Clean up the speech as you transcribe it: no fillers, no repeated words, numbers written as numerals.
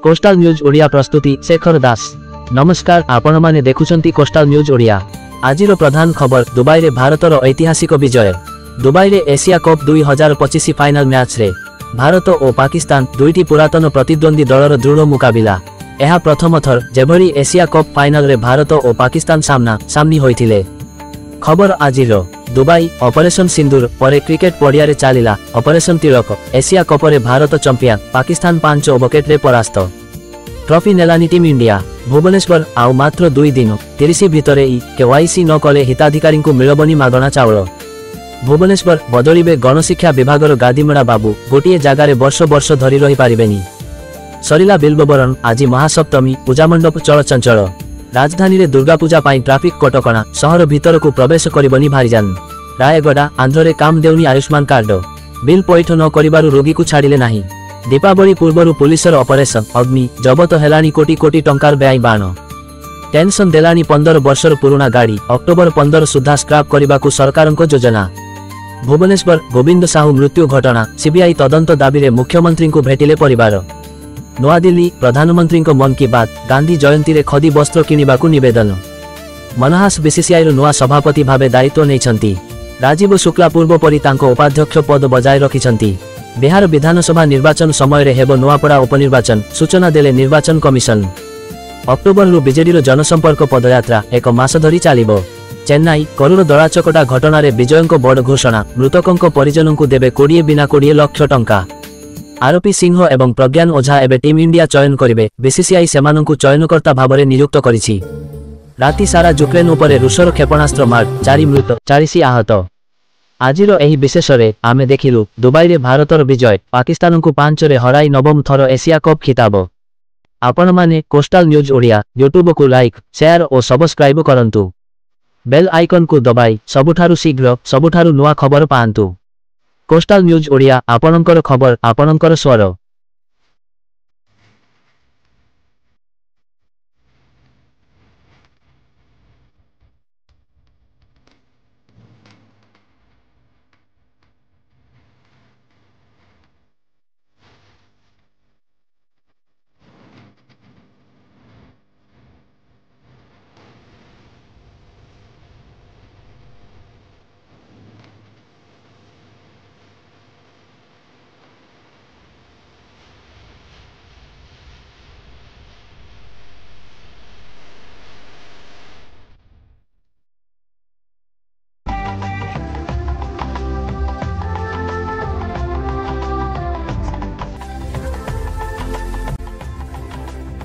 Coastal news Odia प्रस्तुति शेखर दास। नमस्कार, आपण माने देखुछंती कोस्टाल न्यूज ओडिया। आजिर प्रधान खबर दुबई रे भारतर ऐतिहासिक विजय। दुबई रे एशिया कप 2025 फाइनल मैच रे भारत और पाकिस्तान दुईटी पुरातन प्रतिद्वंदी दलर दृढ़ मुकाबिला। यह प्रथम थर जेभरी एशिया कप फाइनल रे भारत और पाकिस्तान सामना सामनी होइथिले। खबर आजिर दुबई ऑपरेशन सिंदूर परे क्रिकेट पड़िया रे चलिला ऑपरेशन तिलक। एशिया कप रे भारत चंपियन पाकिस्तान 5 विकेट रे परास्त। ट्रॉफी नेलानी टीम इंडिया। भुवनेश्वर आउ मात्र 2 दिन 30 भितरे केवाईसी न कले हिताधिकारी को मिलबनी मागणा चाउल। भुवनेश्वर बदलिबे गणशिक्षा विभागर गादीमेड़ा बाबू गोटे जगार वर्ष वर्ष धरी रही पारिबेनी। सरिला बिल्बबरण आज महासप्तमी पूजा मंडप चलचंचल। राजधानी रे दुर्गा पूजा पाई ट्राफिक कटकणा शहर भीतर को प्रवेश करबनी भारीजान। रायगड़ा आंध्र रे काम देउनी आयुष्मान कार्ड बिल पैठ न करिबारु रोगी को छाड़िले नाही। दीपावली पूर्वरु पुलिसर ऑपरेशन अग्नि जबत हेलानी कोटी कोटी टंकार बेआई बाण। टेंशन देलानी 15 वर्षर पुराना गाड़ी अक्टोबर 15 सुधा स्क्रैप करने सरकार योजना। भुवनेश्वर गोविंद साहू मृत्यु घटना सीबीआई तदंत दाबी रे मुख्यमंत्री को भेटिले परिवार। नवादिल्ली प्रधानमंत्री को मन की बात गांधी जयंती रे खदी वस्त्र किनिबा को निवेदन। मनहास बीसीसीआई नुआ सभापति भावे दायित्व नेइछंती। राजीव शुक्ला पूर्व परी तांको उपाध्यक्ष पद बजाय रखिछंती। बिहार विधानसभा निर्वाचन समय रे हेबो नुआपड़ा उपनिर्वाचन सूचना देले निर्वाचन कमिशन। अक्टोबर रु बीजेडी जनसंपर्क पदयात्रा 1 मास धरी चलिबो। चेन्नई करोड़ दलाचकटा घटना रे विजयंको बड़ घोषणा मृतकंको परिजनों को देबे 20 बिना 20 लाख टंका। आरोपी सिंह एवं प्रज्ञान ओझा एबे टीम इंडिया चयन करिवे। बीसीसीआई सेमानंकु चयनकर्ता भाबरे नियुक्त करिछि। राति सारा यूक्रेन उपरे रूसर क्षेपणास्त्र मार 4 मृत 40 आहत। आजिर एही विशेष रे आमे देखिलु दुबई रे भारतर विजय पाकिस्तान को 5 रे हराई नवम थर एशिया कप खिताब। आपण माने कोस्टाल न्यूज ओडिया यूट्यूब को लाइक शेयर और सब्सक्राइब करंतु। बेल आइकन को दबाई सबुठारु शीघ्र सबुठारु नुआ खबर पांतु। कोस्टाल न्यूज ओडिया आपणकर खबर आपणकर स्वर।